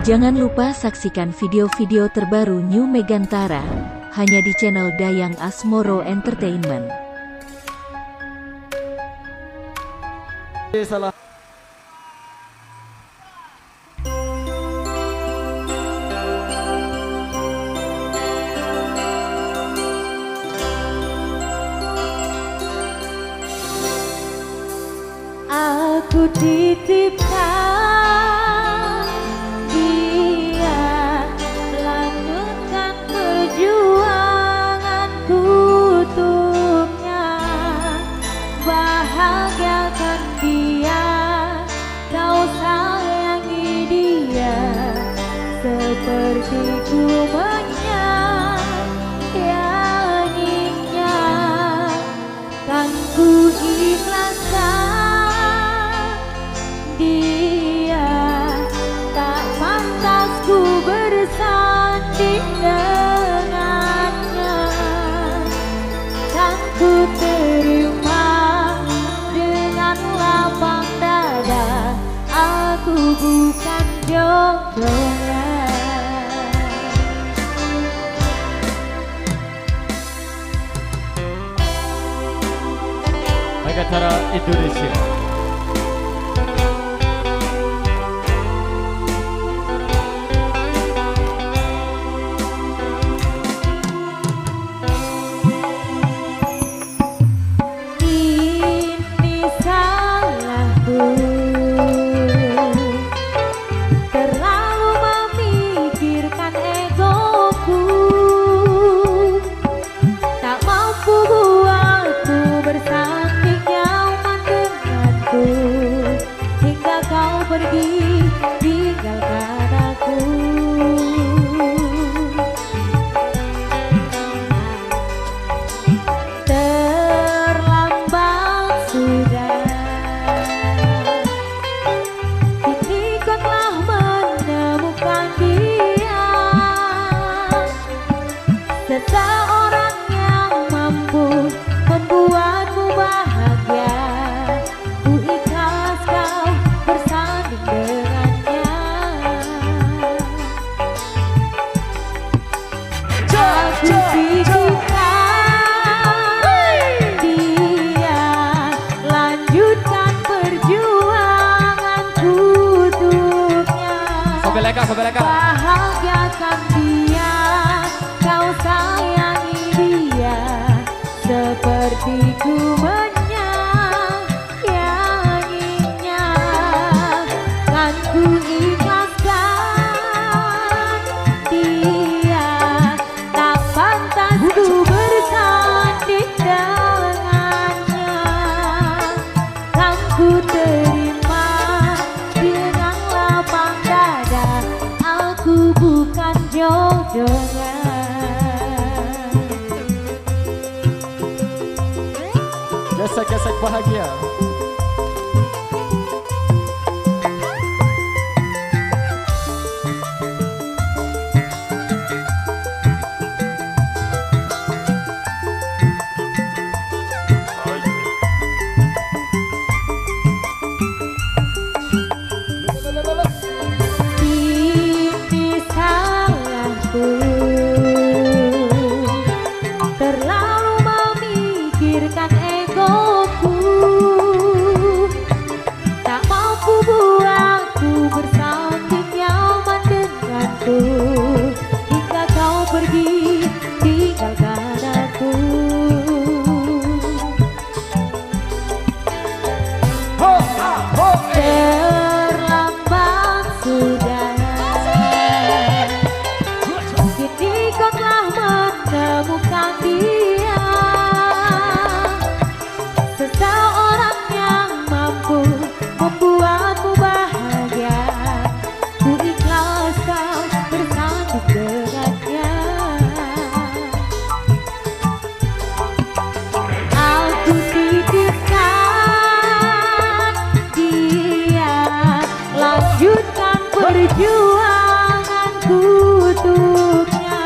Jangan lupa saksikan video-video terbaru New Megantara, hanya di channel Dayang Asmoro Entertainment. Salah. Aku titipkan dia, lanjutkan perjuanganku untuknya, bahagiakan dia, kau sayangi dia, seperti ku menyayanginya, kan ku ikhlaskan dia, tak pantas ku bersanding dengannya, dan ku terima dengan lapang dada, aku bukan jodohnya. Megantara Indonesia. Pergi, tinggalkan aku. Terlambat sudah, kini kau telah menemukan dia, seseorang yang mampu membuatmu bahagia. Ku ikhlas kau bersanding dengannya. Aku titipkan dia, lanjutkan perjuanganku untuknya, bahagiakan dia, kau sayangi dia, seperti ku menyayanginya, kan ku ikhlaskan dia, tak pantas ku bersanding dengannya, kan ku terima dengan lapang dada, aku bukan jodohnya. Gesek-gesek bahagia. Ini salahku, terlalu memikirkan egoku, tak mampu buatku bersanding nyaman denganku, hingga kau pergi tinggalkan aku. Terlambat sudah, kini kau telah menemukan dia, seseorang yang mampu membuatmu bahagia. Ku ikhlas kau bersanding dengannya. Aku titipkan dia, lanjutkan perjuanganku untuknya,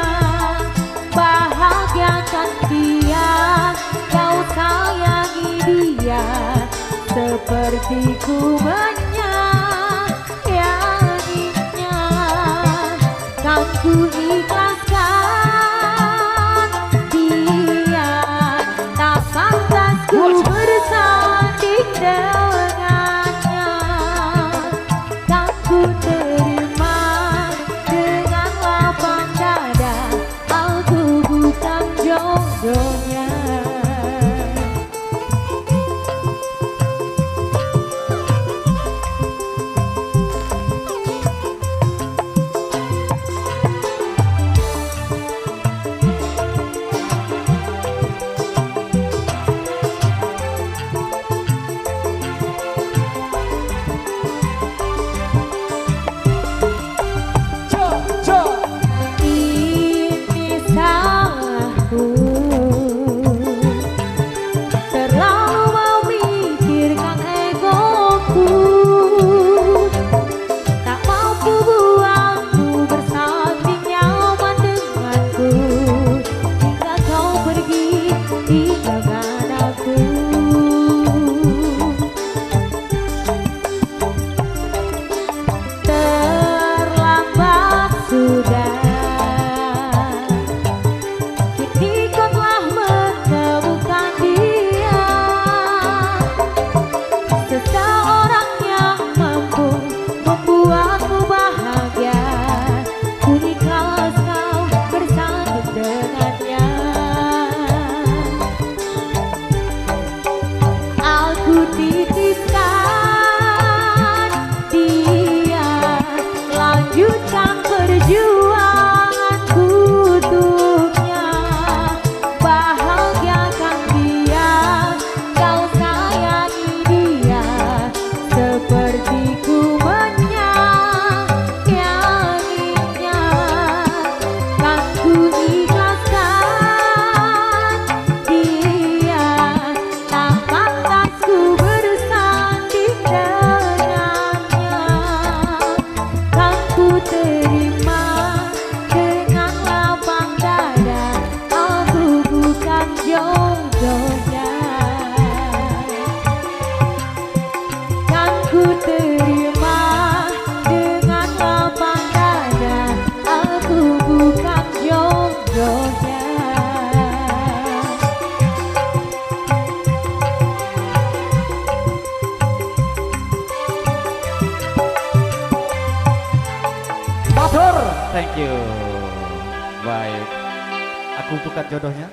bahagiakan dia, kau sayangi dia, seperti ku menyayanginya. ku ikhlaskan dia, tak pantas ku bersanding dengannya. Tak ku terima dengan lapang dada, aku bukan jodohnya. Ini salahku, terlalu memikirkan egoku, tak mampu buatku bersanding nyaman denganku, hingga kau pergi tinggalkan aku. Terlambat sudah, kini kau telah menemukan dia, seseorang yang mampu membuatmu bahagia. Ku ikhlas kau bersanding dengannya. Aku titipkan dia, lanjutkan perjuanganku untuknya. Bahagiakan dia, kau sayangi dia, seperti ku menyayanginya. Kan ku ikhlaskan dia, tak pantas ku bersanding dengannya. Kan ku terima dengan lapang dada, aku bukan jodohnya. Kan ku terima dengan lapang dada, aku bukan jodohnya. Matur. Thank you. Baik. Aku bukan jodohnya.